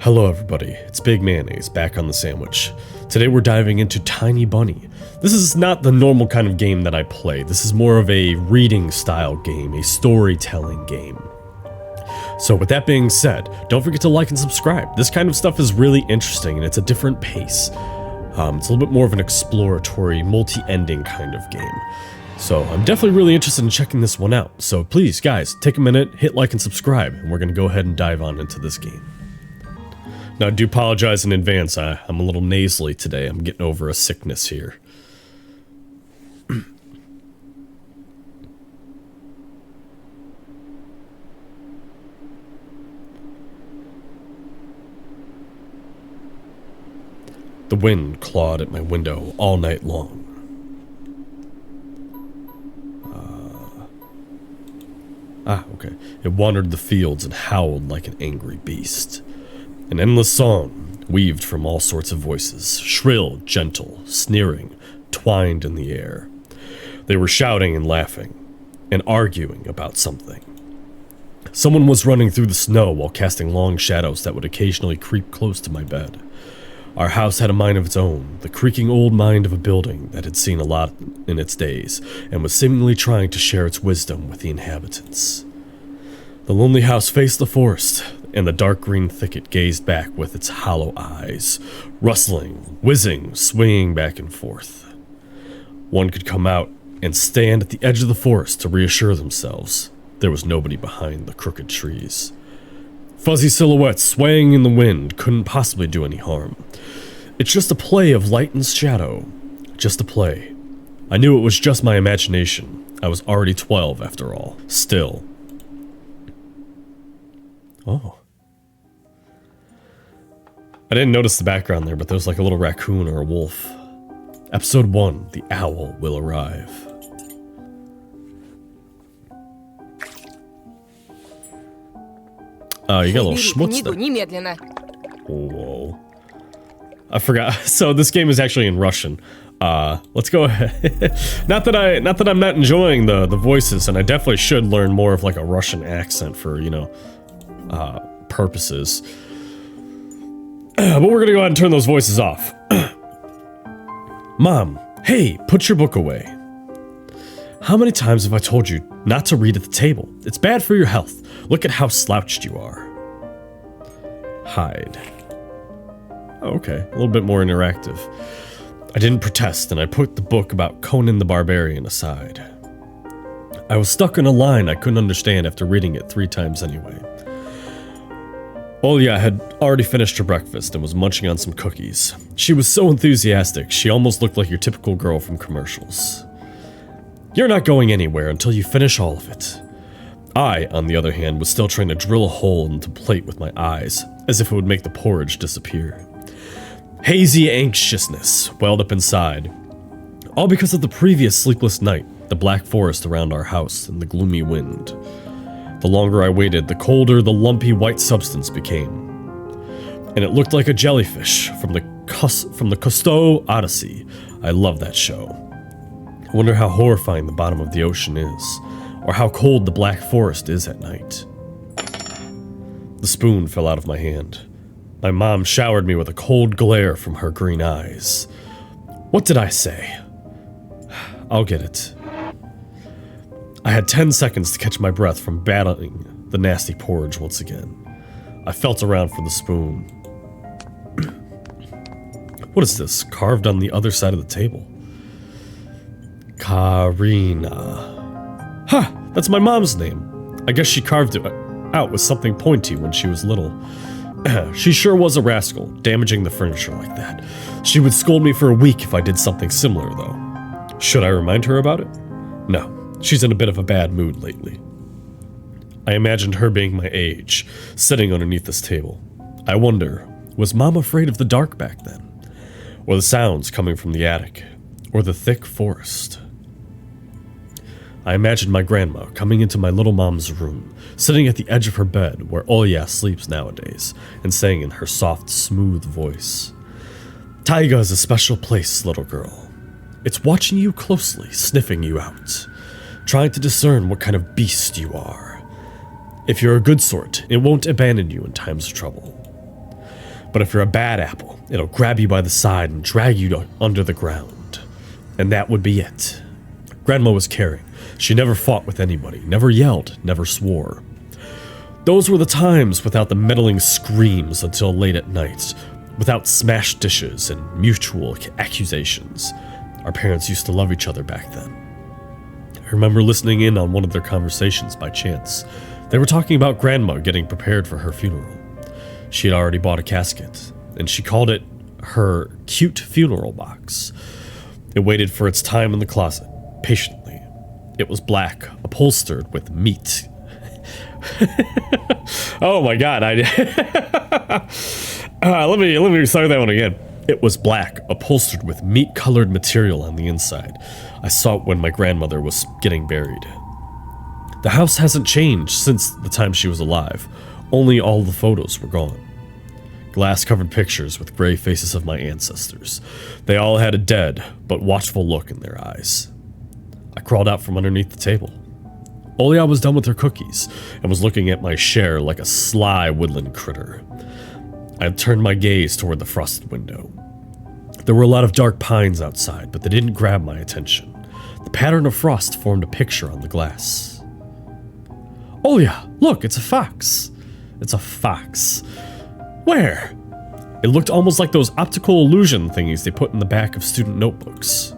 Hello everybody, it's BigMayonnaze back on the sandwich. Today we're diving into Tiny Bunny. This is not the normal kind of game that I play. This is more of a reading style game, a storytelling game. So with that being said, don't forget to like and subscribe. This kind of stuff is really interesting and it's a different pace. It's a little bit more of an exploratory, multi-ending kind of game. So I'm definitely really interested in checking this one out. So please guys, take a minute, hit like and subscribe, and we're going to go ahead and dive on into this game. Now, I do apologize in advance. I'm a little nasally today. I'm getting over a sickness here. The wind clawed at my window all night long. Okay. It wandered the fields and howled like an angry beast. An endless song, weaved from all sorts of voices, shrill, gentle, sneering, twined in the air. They were shouting and laughing, and arguing about something. Someone was running through the snow while casting long shadows that would occasionally creep close to my bed. Our house had a mind of its own, the creaking old mind of a building that had seen a lot in its days, and was seemingly trying to share its wisdom with the inhabitants. The lonely house faced the forest, and the dark green thicket gazed back with its hollow eyes, rustling, whizzing, swinging back and forth. One could come out and stand at the edge of the forest to reassure themselves there was nobody behind the crooked trees. Fuzzy silhouettes swaying in the wind couldn't possibly do any harm. It's just a play of light and shadow. Just a play. I knew it was just my imagination. I was already 12 after all. Still. Oh. I didn't notice the background there, but there's like a little raccoon or a wolf. Episode 1, The Owl Will Arrive. You got a little schmutz there. Whoa. I forgot. So this game is actually in Russian. Let's go ahead. not that I'm not enjoying the voices, and I definitely should learn more of like a Russian accent for, you know, purposes. But we're gonna go ahead and turn those voices off. Mom, hey, put your book away. How many times have I told you not to read at the table? It's bad for your health. Look at how slouched you are. Hide. Oh, okay, a little bit more interactive. I didn't protest, and I put the book about Conan the Barbarian aside. I was stuck in a line I couldn't understand after reading it 3 times anyway. Olya had already finished her breakfast and was munching on some cookies. She was so enthusiastic, she almost looked like your typical girl from commercials. You're not going anywhere until you finish all of it. I, on the other hand, was still trying to drill a hole into the plate with my eyes, as if it would make the porridge disappear. Hazy anxiousness welled up inside, all because of the previous sleepless night, the black forest around our house, and the gloomy wind. The longer I waited, the colder the lumpy white substance became. And it looked like a jellyfish from the Cousteau Odyssey. I love that show. I wonder how horrifying the bottom of the ocean is, or how cold the black forest is at night. The spoon fell out of my hand. My mom showered me with a cold glare from her green eyes. What did I say? I'll get it. I had 10 seconds to catch my breath from battling the nasty porridge once again. I felt around for the spoon. What is this, carved on the other side of the table? Karina. Ha! That's my mom's name. I guess she carved it out with something pointy when she was little. She sure was a rascal, damaging the furniture like that. She would scold me for a week if I did something similar, though. Should I remind her about it? No. She's in a bit of a bad mood lately. I imagined her being my age, sitting underneath this table. I wonder, was Mom afraid of the dark back then? Or the sounds coming from the attic? Or the thick forest? I imagined my grandma coming into my little mom's room, sitting at the edge of her bed where Olya sleeps nowadays, and saying in her soft, smooth voice, Taiga is a special place, little girl. It's watching you closely, sniffing you out, trying to discern what kind of beast you are. If you're a good sort, it won't abandon you in times of trouble. But if you're a bad apple, it'll grab you by the side and drag you under the ground. And that would be it. Grandma was caring. She never fought with anybody, never yelled, never swore. Those were the times without the meddling screams until late at night, without smashed dishes and mutual accusations. Our parents used to love each other back then. I remember listening in on one of their conversations by chance. They were talking about Grandma getting prepared for her funeral. She had already bought a casket, and she called it her cute funeral box. It waited for its time in the closet, patiently. It was black, upholstered with meat. Oh my god, let me start that one again. It was black, upholstered with meat-colored material on the inside. I saw it when my grandmother was getting buried. The house hasn't changed since the time she was alive. Only all the photos were gone. Glass-covered pictures with gray faces of my ancestors. They all had a dead, but watchful look in their eyes. I crawled out from underneath the table. Olia was done with her cookies and was looking at my share like a sly woodland critter. I had turned my gaze toward the frosted window. There were a lot of dark pines outside, but they didn't grab my attention. The pattern of frost formed a picture on the glass. Olia, look, it's a fox. It's a fox. Where? It looked almost like those optical illusion thingies they put in the back of student notebooks.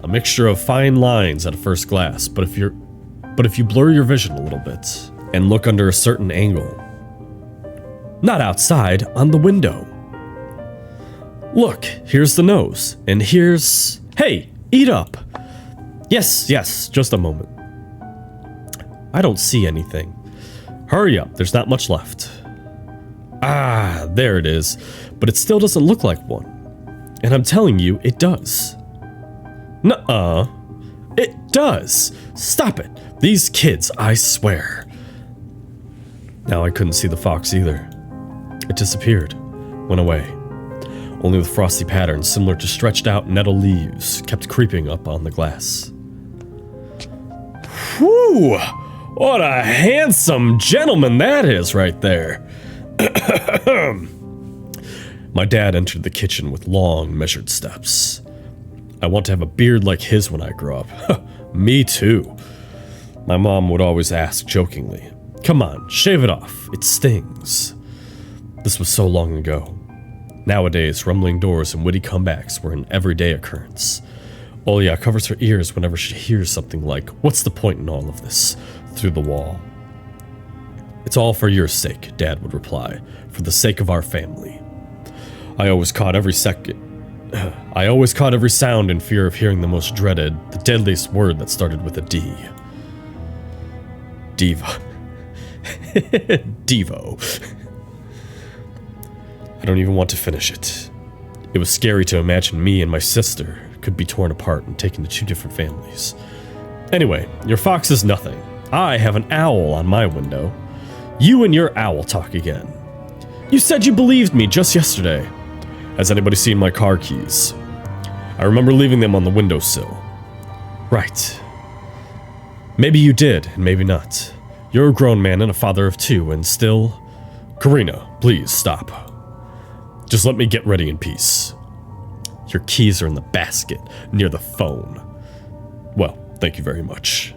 A mixture of fine lines at a first glance, but if you blur your vision a little bit and look under a certain angle. Not outside, on the window. Look, here's the nose, and here's... Hey, eat up! Yes, just a moment. I don't see anything. Hurry up, there's not much left. Ah, there it is, but it still doesn't look like one. And I'm telling you, it does. Nuh-uh. It does! Stop it! These kids, I swear. Now I couldn't see the fox either. It disappeared. Went away. Only the frosty patterns, similar to stretched out nettle leaves, kept creeping up on the glass. Whew! What a handsome gentleman that is right there. My dad entered the kitchen with long, measured steps. I want to have a beard like his when I grow up. Me too. My mom would always ask jokingly, "Come on, shave it off. It stings." This was so long ago. Nowadays, rumbling doors and witty comebacks were an everyday occurrence. Olia covers her ears whenever she hears something like, "What's the point in all of this?" through the wall. "It's all for your sake," Dad would reply, "for the sake of our family." I always caught every sound in fear of hearing the most dreaded, the deadliest word that started with a D. Diva. Devo. I don't even want to finish it. It was scary to imagine me and my sister could be torn apart and taken to two different families. Anyway, your fox is nothing. I have an owl on my window. You and your owl talk again. You said you believed me just yesterday. Has anybody seen my car keys? I remember leaving them on the windowsill. Right. Maybe you did, and maybe not. You're a grown man and a father of two, and still... Karina, please stop. Just let me get ready in peace. Your keys are in the basket, near the phone. Well, thank you very much.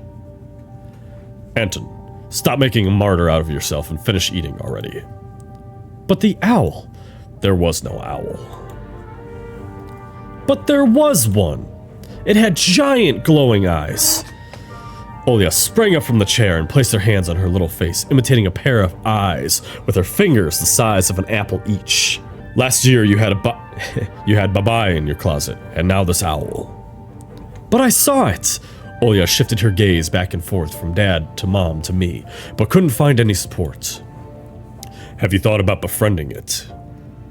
Anton, stop making a martyr out of yourself and finish eating already. But the owl... There was no owl. But there was one. It had giant glowing eyes. Olia sprang up from the chair and placed her hands on her little face, imitating a pair of eyes with her fingers the size of an apple each. Last year you had Babai in your closet, and now this owl. But I saw it. Olia shifted her gaze back and forth from Dad to Mom to me, but couldn't find any support. Have you thought about befriending it?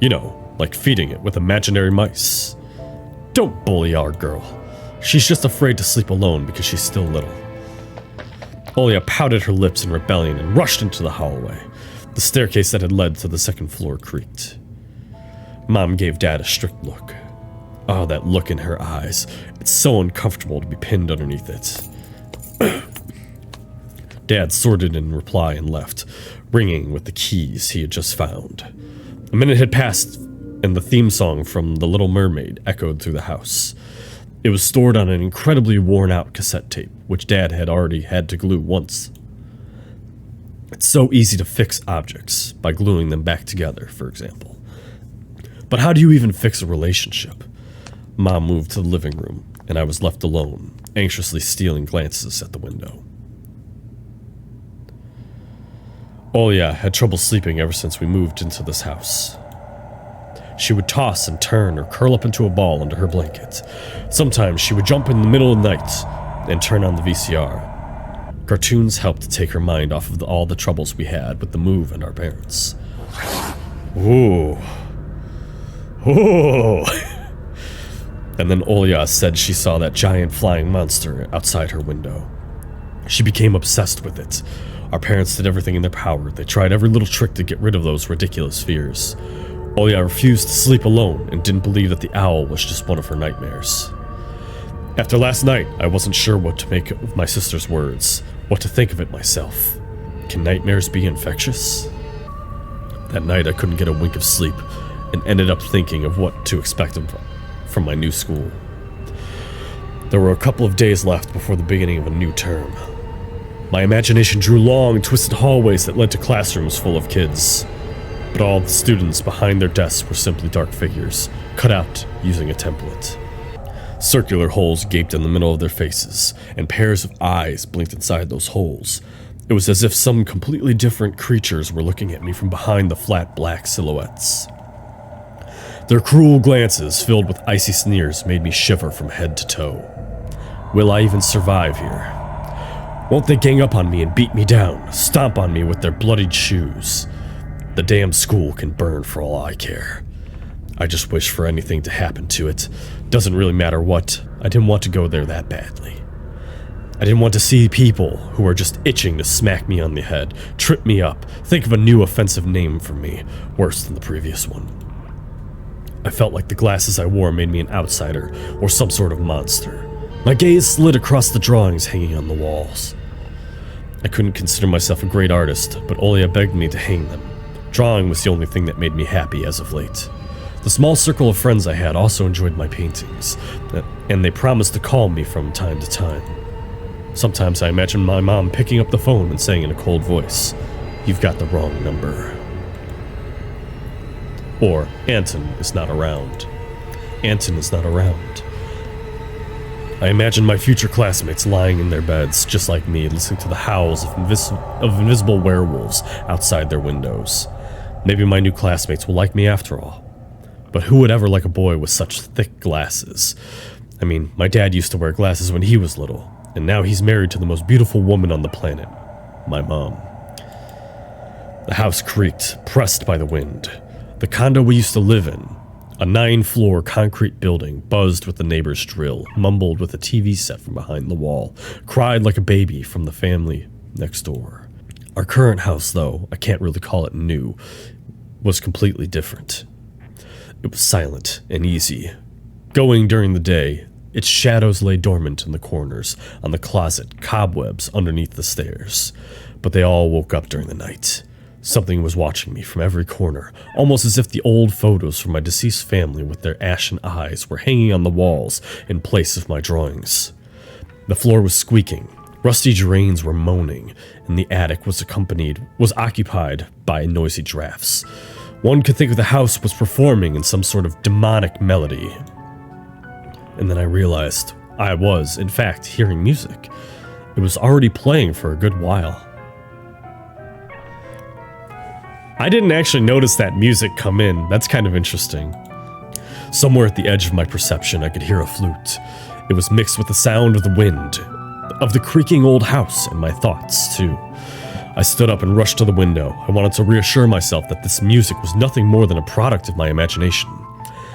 You know, like feeding it with imaginary mice. Don't bully our girl. She's just afraid to sleep alone because she's still little. Olia pouted her lips in rebellion and rushed into the hallway. The staircase that had led to the second floor creaked. Mom gave Dad a strict look. Oh, that look in her eyes. It's so uncomfortable to be pinned underneath it. Dad sorted in reply and left, ringing with the keys he had just found. A minute had passed, and the theme song from The Little Mermaid echoed through the house. It was stored on an incredibly worn-out cassette tape, which Dad had already had to glue once. It's so easy to fix objects by gluing them back together, for example. But how do you even fix a relationship? Mom moved to the living room, and I was left alone, anxiously stealing glances at the window. Olia had trouble sleeping ever since we moved into this house. She would toss and turn or curl up into a ball under her blanket. Sometimes she would jump in the middle of the night and turn on the VCR. Cartoons helped to take her mind off of all the troubles we had with the move and our parents. Ooh. Ooh. And then Olia said she saw that giant flying monster outside her window. She became obsessed with it. Our parents did everything in their power. They tried every little trick to get rid of those ridiculous fears. Olia refused to sleep alone and didn't believe that the owl was just one of her nightmares. After last night, I wasn't sure what to make of my sister's words, what to think of it myself. Can nightmares be infectious? That night, I couldn't get a wink of sleep and ended up thinking of what to expect from my new school. There were a couple of days left before the beginning of a new term. My imagination drew long, twisted hallways that led to classrooms full of kids. But all the students behind their desks were simply dark figures, cut out using a template. Circular holes gaped in the middle of their faces, and pairs of eyes blinked inside those holes. It was as if some completely different creatures were looking at me from behind the flat black silhouettes. Their cruel glances, filled with icy sneers, made me shiver from head to toe. Will I even survive here? Won't they gang up on me and beat me down, stomp on me with their bloodied shoes? The damn school can burn for all I care. I just wish for anything to happen to it. Doesn't really matter what. I didn't want to go there that badly. I didn't want to see people who are just itching to smack me on the head, trip me up, think of a new offensive name for me, worse than the previous one. I felt like the glasses I wore made me an outsider or some sort of monster. My gaze slid across the drawings hanging on the walls. I couldn't consider myself a great artist, but Olia begged me to hang them. Drawing was the only thing that made me happy as of late. The small circle of friends I had also enjoyed my paintings, and they promised to call me from time to time. Sometimes I imagined my mom picking up the phone and saying in a cold voice, "You've got the wrong number." Or, Anton is not around. Anton is not around. I imagined my future classmates lying in their beds, just like me, listening to the howls of invisible werewolves outside their windows. Maybe my new classmates will like me after all. But who would ever like a boy with such thick glasses? I mean, my dad used to wear glasses when he was little, and now he's married to the most beautiful woman on the planet, my mom. The house creaked, pressed by the wind. The condo we used to live in, a 9-floor concrete building, buzzed with the neighbor's drill, mumbled with a TV set from behind the wall, cried like a baby from the family next door. Our current house, though, I can't really call it new, was completely different. It was silent and easy. Going during the day, its shadows lay dormant in the corners, on the closet, cobwebs underneath the stairs. But they all woke up during the night. Something was watching me from every corner, almost as if the old photos from my deceased family with their ashen eyes were hanging on the walls in place of my drawings. The floor was squeaking, rusty drains were moaning, and the attic was occupied by noisy drafts. One could think the house was performing in some sort of demonic melody. And then I realized I was, in fact, hearing music. It was already playing for a good while. I didn't actually notice that music come in. That's kind of interesting. Somewhere at the edge of my perception, I could hear a flute. It was mixed with the sound of the wind, of the creaking old house, and my thoughts, too. I stood up and rushed to the window. I wanted to reassure myself that this music was nothing more than a product of my imagination.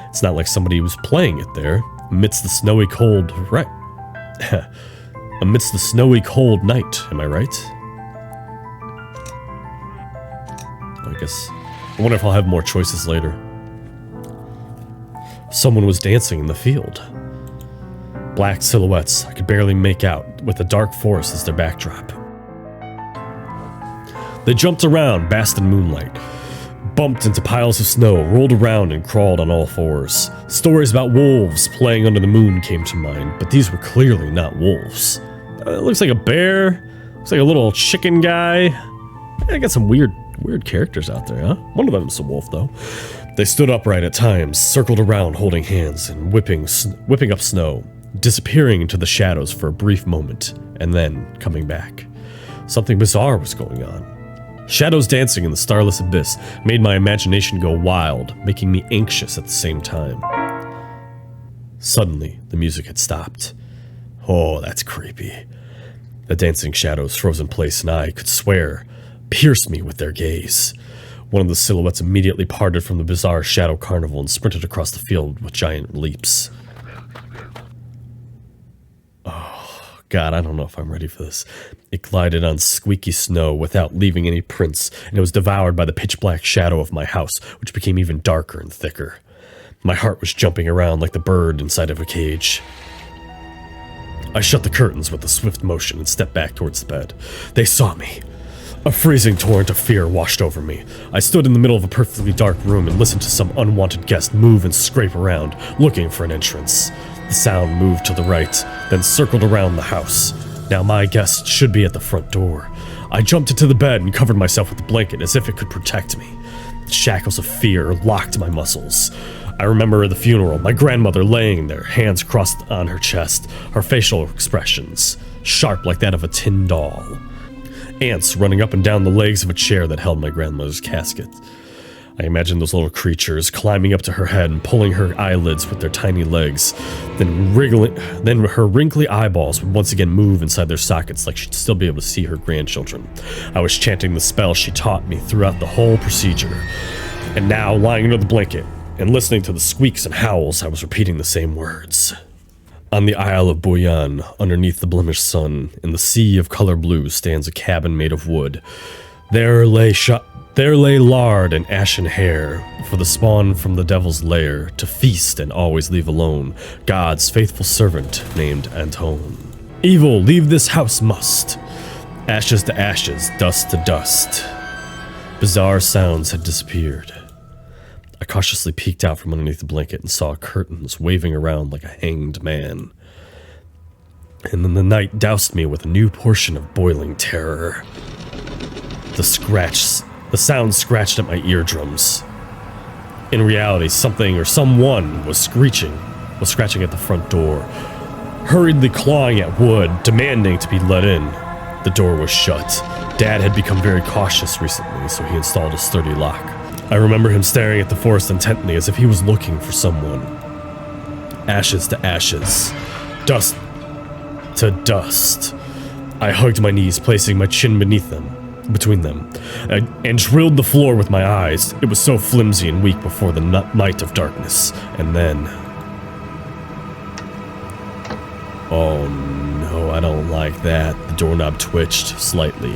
It's not like somebody was playing it there, amidst the snowy cold, amidst the snowy cold night, am I right? I wonder if I'll have more choices later. Someone was dancing in the field. Black silhouettes I could barely make out, with the dark forest as their backdrop. They jumped around, basked in moonlight. bumped into piles of snow, rolled around, and crawled on all fours. Stories about wolves playing under the moon came to mind, but these were clearly not wolves. It looks like a bear. Looks like a little chicken guy. I got some weird characters out there, huh? One of them's a wolf, though. They stood upright at times, circled around holding hands and whipping up snow, disappearing into the shadows for a brief moment, and then coming back. Something bizarre was going on. Shadows dancing in the starless abyss made my imagination go wild, making me anxious at the same time. Suddenly, the music had stopped. Oh, that's creepy. The dancing shadows froze in place, and I could swear, pierced me with their gaze. One of the silhouettes immediately parted from the bizarre shadow carnival and sprinted across the field with giant leaps. Oh, God, I don't know if I'm ready for this. It glided on squeaky snow without leaving any prints, and it was devoured by the pitch-black shadow of my house, which became even darker and thicker. My heart was jumping around like the bird inside of a cage. I shut the curtains with a swift motion and stepped back towards the bed. They saw me. A freezing torrent of fear washed over me. I stood in the middle of a perfectly dark room and listened to some unwanted guest move and scrape around, looking for an entrance. The sound moved to the right, then circled around the house. Now my guest should be at the front door. I jumped into the bed and covered myself with a blanket as if it could protect me. The shackles of fear locked my muscles. I remember at the funeral, my grandmother laying there, hands crossed on her chest, her facial expressions sharp like that of a tin doll. Ants running up and down the legs of a chair that held my grandmother's casket. I imagined those little creatures climbing up to her head and pulling her eyelids with their tiny legs. Then her wrinkly eyeballs would once again move inside their sockets like she'd still be able to see her grandchildren. I was chanting the spell she taught me throughout the whole procedure. And now, lying under the blanket and listening to the squeaks and howls, I was repeating the same words. On the Isle of Boyan, underneath the blemished sun, in the sea of color blue, stands a cabin made of wood. There lay lard and ashen hair, for the spawn from the devil's lair, to feast and always leave alone, God's faithful servant named Antone. Evil, leave this house must. Ashes to ashes, dust to dust. Bizarre sounds had disappeared. I cautiously peeked out from underneath the blanket and saw curtains waving around like a hanged man. And then the night doused me with a new portion of boiling terror. The sound scratched at my eardrums. In reality, something or someone was scratching at the front door, hurriedly clawing at wood, demanding to be let in. The door was shut. Dad had become very cautious recently, so he installed a sturdy lock. I remember him staring at the forest intently as if he was looking for someone. Ashes to ashes. Dust to dust. I hugged my knees, placing my chin between them, and drilled the floor with my eyes. It was so flimsy and weak before the night of darkness. And then... oh no, I don't like that. The doorknob twitched slightly,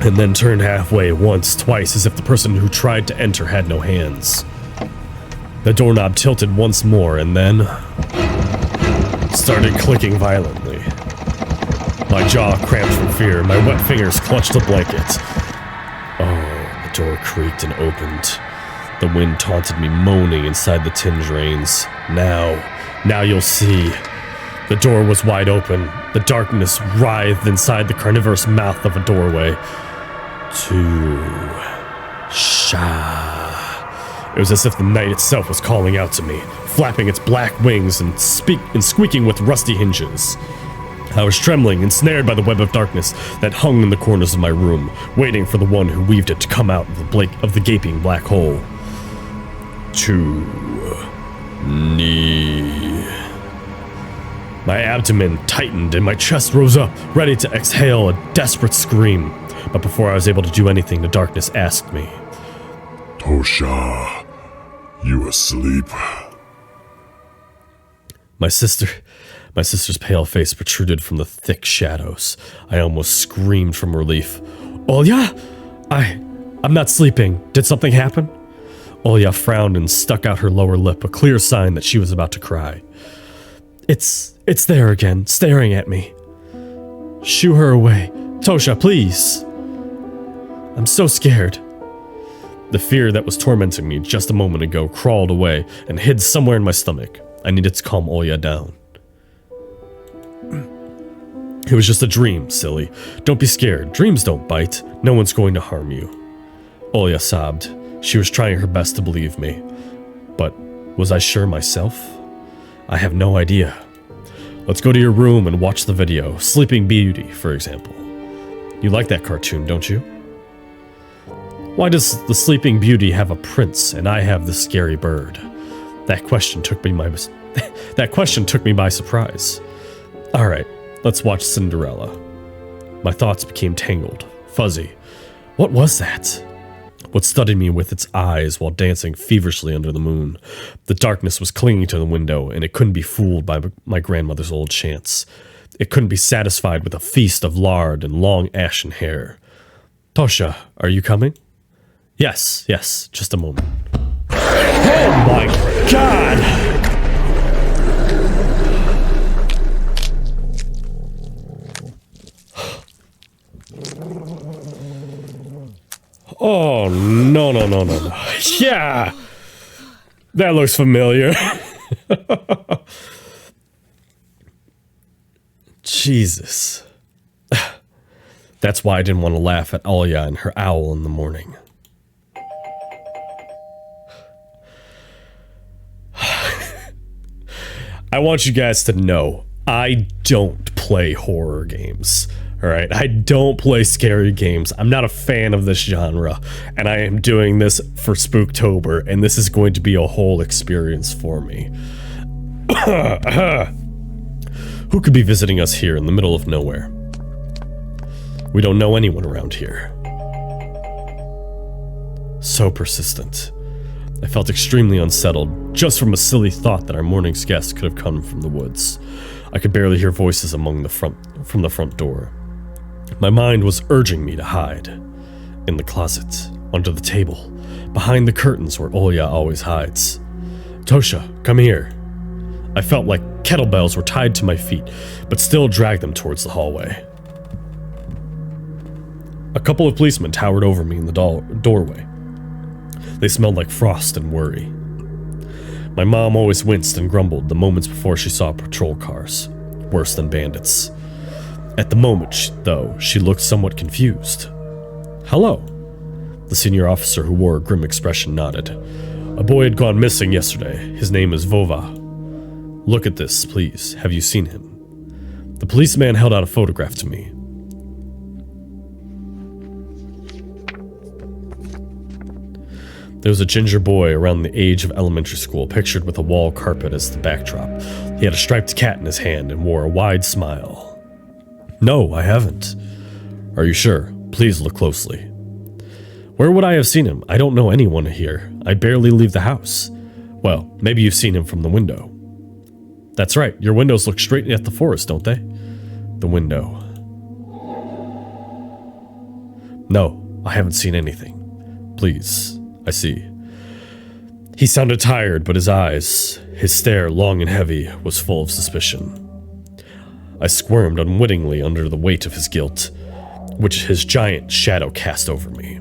and then turned halfway, once, twice, as if the person who tried to enter had no hands. The doorknob tilted once more, and then started clicking violently. My jaw cramped from fear, my wet fingers clutched the blanket. Oh, the door creaked and opened. The wind taunted me, moaning inside the tin drains. Now you'll see. The door was wide open. The darkness writhed inside the carnivorous mouth of a doorway. Sha. It was as if the night itself was calling out to me, flapping its black wings and squeaking with rusty hinges. I was trembling, ensnared by the web of darkness that hung in the corners of my room, waiting for the one who weaved it to come out of the gaping black hole. My abdomen tightened and my chest rose up, ready to exhale a desperate scream. But before I was able to do anything, the darkness asked me, Tosha, you asleep? My sister's pale face protruded from the thick shadows. I almost screamed from relief. Olya? I'm not sleeping. Did something happen? Olya frowned and stuck out her lower lip, a clear sign that she was about to cry. It's there again, staring at me. Shoo her away. Tosha, please. I'm so scared. The fear that was tormenting me just a moment ago crawled away and hid somewhere in my stomach. I needed to calm Olya down. It was just a dream, silly. Don't be scared. Dreams don't bite. No one's going to harm you. Olya sobbed. She was trying her best to believe me. But was I sure myself? I have no idea. Let's go to your room and watch the video. Sleeping Beauty, for example. You like that cartoon, don't you? Why does the Sleeping Beauty have a prince and I have the scary bird? That question took me by surprise. All right, let's watch Cinderella. My thoughts became tangled, fuzzy. What was that? What studied me with its eyes while dancing feverishly under the moon? The darkness was clinging to the window, and it couldn't be fooled by my grandmother's old chants. It couldn't be satisfied with a feast of lard and long ashen hair. Tosha, are you coming? Yes, just a moment. Oh my God! Oh, no. Yeah! That looks familiar. Jesus. That's why I didn't want to laugh at Olya and her owl in the morning. I want you guys to know, I don't play horror games. Alright, I don't play scary games. I'm not a fan of this genre, and I am doing this for Spook-tober, and this is going to be a whole experience for me. Who could be visiting us here in the middle of nowhere? We don't know anyone around here. So persistent. I felt extremely unsettled, just from a silly thought that our morning's guest could have come from the woods. I could barely hear voices from the front door. My mind was urging me to hide. In the closet, under the table, behind the curtains where Olya always hides. Tosha, come here. I felt like kettlebells were tied to my feet, but still dragged them towards the hallway. A couple of policemen towered over me in the doorway. They smelled like frost and worry. My mom always winced and grumbled the moments before she saw patrol cars, worse than bandits. At the moment, though, she looked somewhat confused. Hello. The senior officer who wore a grim expression nodded. A boy had gone missing yesterday. His name is Vova. Look at this, please. Have you seen him? The policeman held out a photograph to me. There was a ginger boy around the age of elementary school, pictured with a wall carpet as the backdrop. He had a striped cat in his hand and wore a wide smile. No, I haven't. Are you sure? Please look closely. Where would I have seen him? I don't know anyone here. I barely leave the house. Well, maybe you've seen him from the window. That's right. Your windows look straight at the forest, don't they? The window. No, I haven't seen anything. Please, I see. He sounded tired, but his eyes, his stare long and heavy, was full of suspicion. I squirmed unwittingly under the weight of his guilt, which his giant shadow cast over me.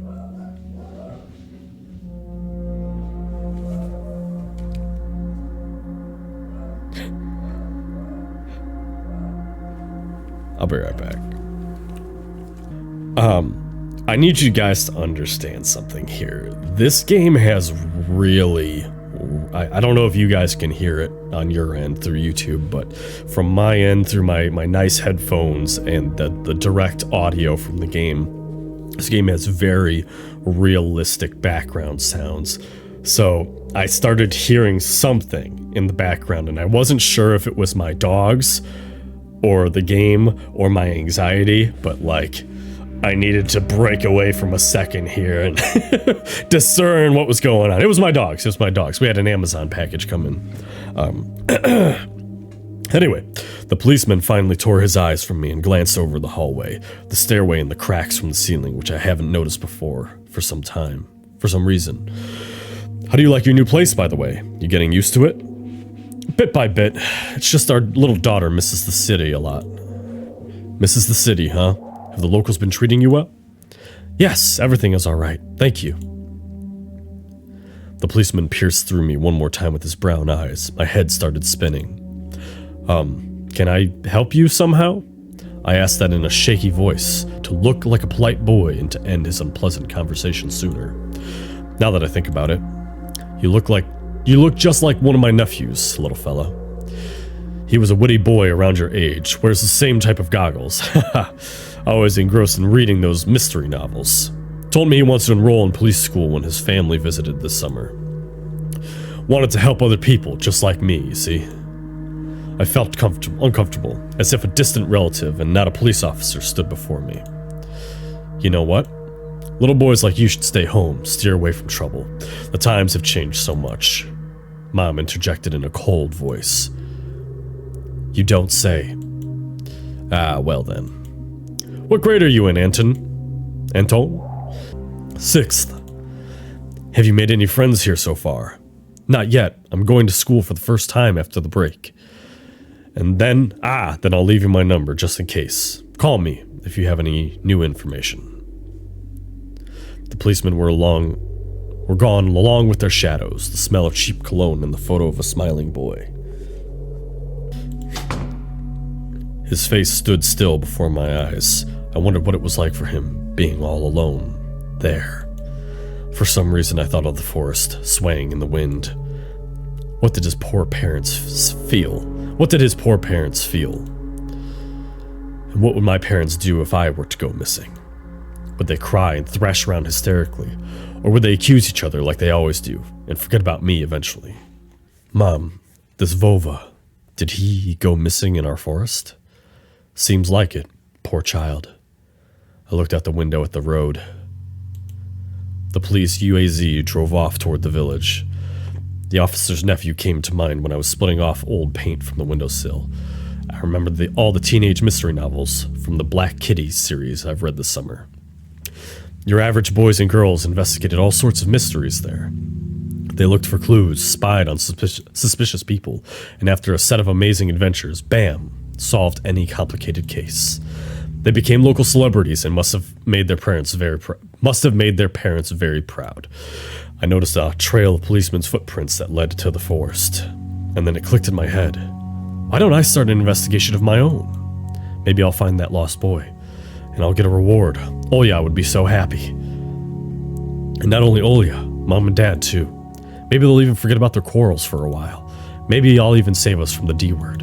I'll be right back. I need you guys to understand something here. This game has really... I don't know if you guys can hear it on your end through YouTube, but from my end through my nice headphones and the direct audio from the game, this game has very realistic background sounds. So I started hearing something in the background, and I wasn't sure if it was my dogs or the game or my anxiety, but like... I needed to break away from a second here and discern what was going on. It was my dogs. We had an Amazon package come in. Anyway, the policeman finally tore his eyes from me and glanced over the hallway, the stairway, and the cracks from the ceiling, which I haven't noticed before for some time, for some reason. How do you like your new place, by the way? You getting used to it? Bit by bit. It's just our little daughter misses the city a lot. Misses the city, huh? Have the locals been treating you well? Yes, everything is all right. Thank you. The policeman pierced through me one more time with his brown eyes. My head started spinning. Can I help you somehow? I asked that in a shaky voice, to look like a polite boy and to end his unpleasant conversation sooner. Now that I think about it, you look just like one of my nephews, little fella. He was a witty boy around your age, wears the same type of goggles. Always engrossed in reading those mystery novels. Told me he wants to enroll in police school when his family visited this summer. Wanted to help other people, just like me, you see. I felt uncomfortable, as if a distant relative and not a police officer stood before me. You know what? Little boys like you should stay home, steer away from trouble. The times have changed so much. Mom interjected in a cold voice. You don't say. Ah, well then. What grade are you in, Anton? 6th. Have you made any friends here so far? Not yet. I'm going to school for the first time after the break. And then I'll leave you my number just in case. Call me if you have any new information. The policemen were gone along with their shadows, the smell of cheap cologne and the photo of a smiling boy. His face stood still before my eyes. I wondered what it was like for him, being all alone, there. For some reason I thought of the forest, swaying in the wind. What did his poor parents feel? What did his poor parents feel? And what would my parents do if I were to go missing? Would they cry and thrash around hysterically? Or would they accuse each other like they always do, and forget about me eventually? Mom, this Vova, did he go missing in our forest? Seems like it, poor child. I looked out the window at the road. The police UAZ drove off toward the village. The officer's nephew came to mind when I was splitting off old paint from the windowsill. I remembered all the teenage mystery novels from the Black Kitty series I've read this summer. Your average boys and girls investigated all sorts of mysteries there. They looked for clues, spied on suspicious people, and after a set of amazing adventures, bam, solved any complicated case. They became local celebrities and must have made their parents very proud. I noticed a trail of policemen's footprints that led to the forest, and then it clicked in my head. Why don't I start an investigation of my own? Maybe I'll find that lost boy, and I'll get a reward. Olya would be so happy. And not only Olya, Mom and Dad too. Maybe they'll even forget about their quarrels for a while. Maybe I'll even save us from the D word.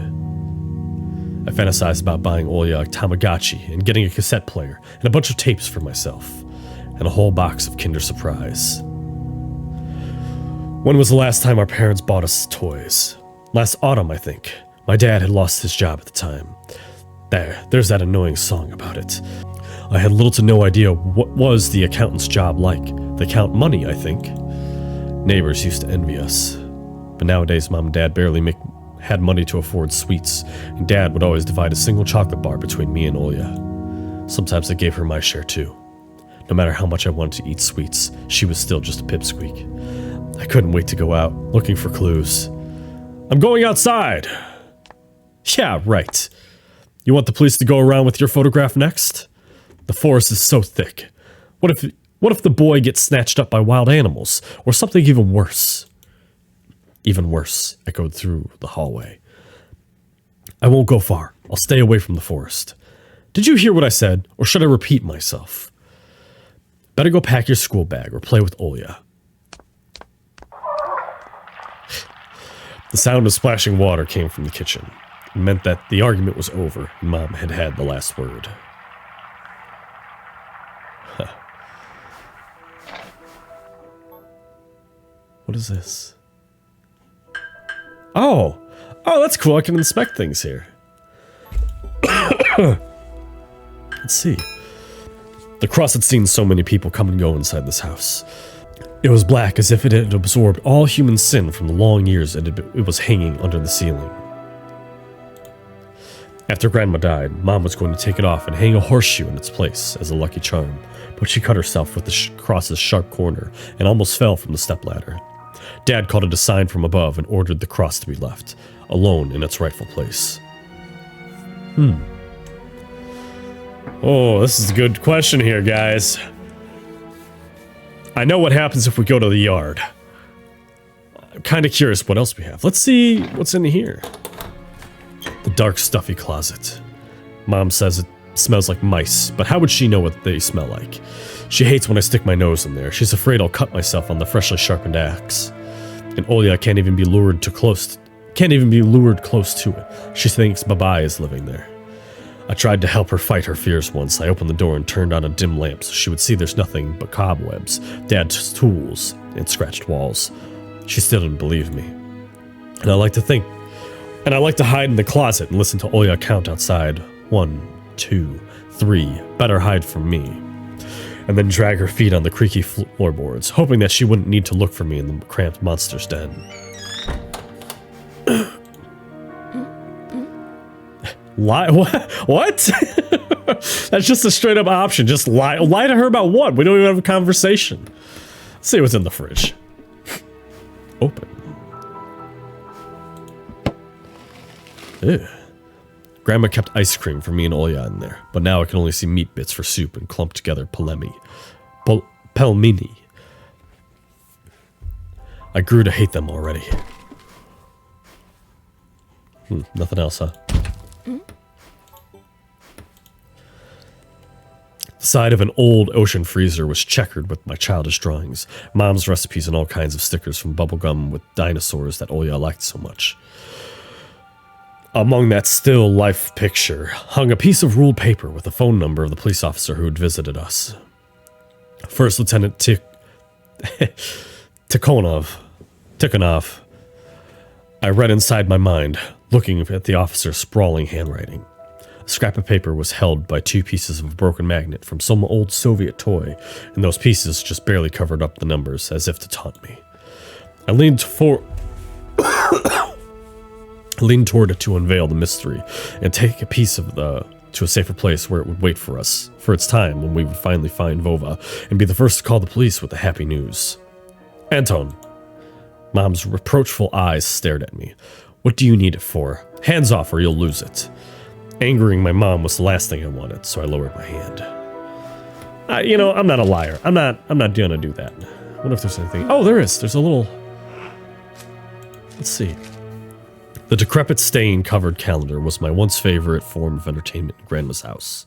I fantasized about buying Olya a Tamagotchi and getting a cassette player and a bunch of tapes for myself, and a whole box of Kinder Surprise. When was the last time our parents bought us toys? Last autumn, I think. My dad had lost his job at the time. There's that annoying song about it. I had little to no idea what was the accountant's job like. They count money, I think. Neighbors used to envy us. But nowadays, Mom and Dad barely had money to afford sweets, and Dad would always divide a single chocolate bar between me and Olya. Sometimes I gave her my share too. No matter how much I wanted to eat sweets, she was still just a pipsqueak. I couldn't wait to go out, looking for clues. I'm going outside! Yeah, right. You want the police to go around with your photograph next? The forest is so thick. What if the boy gets snatched up by wild animals, or something even worse? Even worse, echoed through the hallway. I won't go far. I'll stay away from the forest. Did you hear what I said, or should I repeat myself? Better go pack your school bag or play with Olya. The sound of splashing water came from the kitchen. It meant that the argument was over and Mom had had the last word. Huh. What is this? Oh, that's cool. I can inspect things here. Let's see. The cross had seen so many people come and go inside this house. It was black, as if it had absorbed all human sin from the long years it was hanging under the ceiling. After Grandma died, Mom was going to take it off and hang a horseshoe in its place as a lucky charm, but she cut herself with the cross's sharp corner and almost fell from the stepladder. Dad called it a sign from above and ordered the cross to be left, alone in its rightful place. Oh, this is a good question here, guys. I know what happens if we go to the yard. kind of curious what else we have. Let's see what's in here. The dark, stuffy closet. Mom says it smells like mice, but how would she know what they smell like? She hates when I stick my nose in there. She's afraid I'll cut myself on the freshly sharpened axe. And Olya can't even be lured close to it. She thinks Babai is living there. I tried to help her fight her fears once. I opened the door and turned on a dim lamp so she would see there's nothing but cobwebs, Dad's tools, and scratched walls. She still didn't believe me. And I like to hide in the closet and listen to Olya count outside. 1, 2, 3. Better hide from me. And then drag her feet on the creaky floorboards, hoping that she wouldn't need to look for me in the cramped monster's den. Lie? What? That's just a straight up option. Just lie. Lie to her about what? We don't even have a conversation. Let's see what's in the fridge. Open. Ew. Grandma kept ice cream for me and Olya in there, but now I can only see meat bits for soup and clumped together pelmeni. I grew to hate them already. Nothing else, huh? The side of an old ocean freezer was checkered with my childish drawings, Mom's recipes, and all kinds of stickers from bubblegum with dinosaurs that Olya liked so much. Among that still life picture hung a piece of ruled paper with the phone number of the police officer who had visited us. First Lieutenant Tikhonov. I read inside my mind, looking at the officer's sprawling handwriting. A scrap of paper was held by 2 pieces of a broken magnet from some old Soviet toy, and those pieces just barely covered up the numbers as if to taunt me. I leaned toward it to unveil the mystery and take a piece of to a safer place where it would wait for us, for its time when we would finally find Vova and be the first to call the police with the happy news. Anton. Mom's reproachful eyes stared at me. What do you need it for? Hands off or you'll lose it. Angering my mom was the last thing I wanted, so I lowered my hand. I'm not a liar. I'm not gonna do that. What if there's anything? Oh, there is. There's a little... Let's see. The decrepit stain-covered calendar was my once favorite form of entertainment in Grandma's house.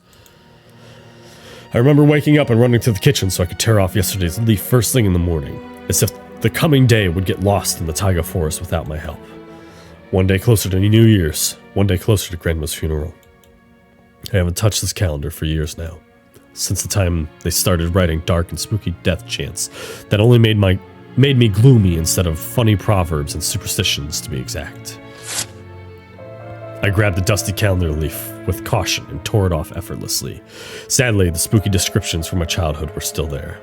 I remember waking up and running to the kitchen so I could tear off yesterday's leaf first thing in the morning, as if the coming day would get lost in the taiga forest without my help. One day closer to New Year's, one day closer to Grandma's funeral. I haven't touched this calendar for years now, since the time they started writing dark and spooky death chants that only made me gloomy instead of funny proverbs and superstitions, to be exact. I grabbed the dusty calendar leaf with caution and tore it off effortlessly. Sadly, the spooky descriptions from my childhood were still there.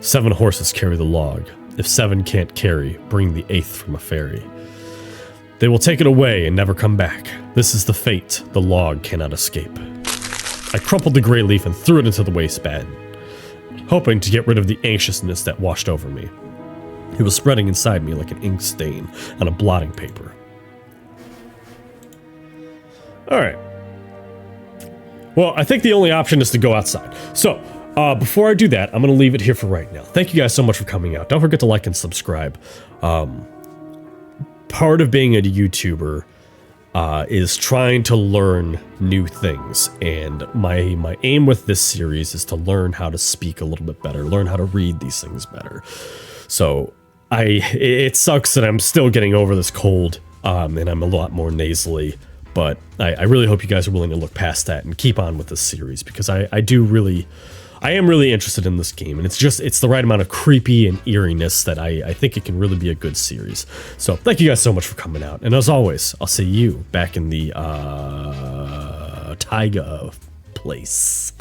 7 horses carry the log. If 7 can't carry, bring the 8th from a fairy. They will take it away and never come back. This is the fate the log cannot escape. I crumpled the gray leaf and threw it into the wastebat, hoping to get rid of the anxiousness that washed over me. It was spreading inside me like an ink stain on a blotting paper. Alright. Well, I think the only option is to go outside. So, before I do that, I'm going to leave it here for right now. Thank you guys so much for coming out. Don't forget to like and subscribe. Part of being a YouTuber is trying to learn new things, and my aim with this series is to learn how to speak a little bit better, learn how to read these things better. So it sucks that I'm still getting over this cold, and I'm a lot more nasally, but I really hope you guys are willing to look past that and keep on with this series, because I am really interested in this game, and it's the right amount of creepy and eeriness that I think it can really be a good series. So thank you guys so much for coming out, and as always, I'll see you back in the taiga place.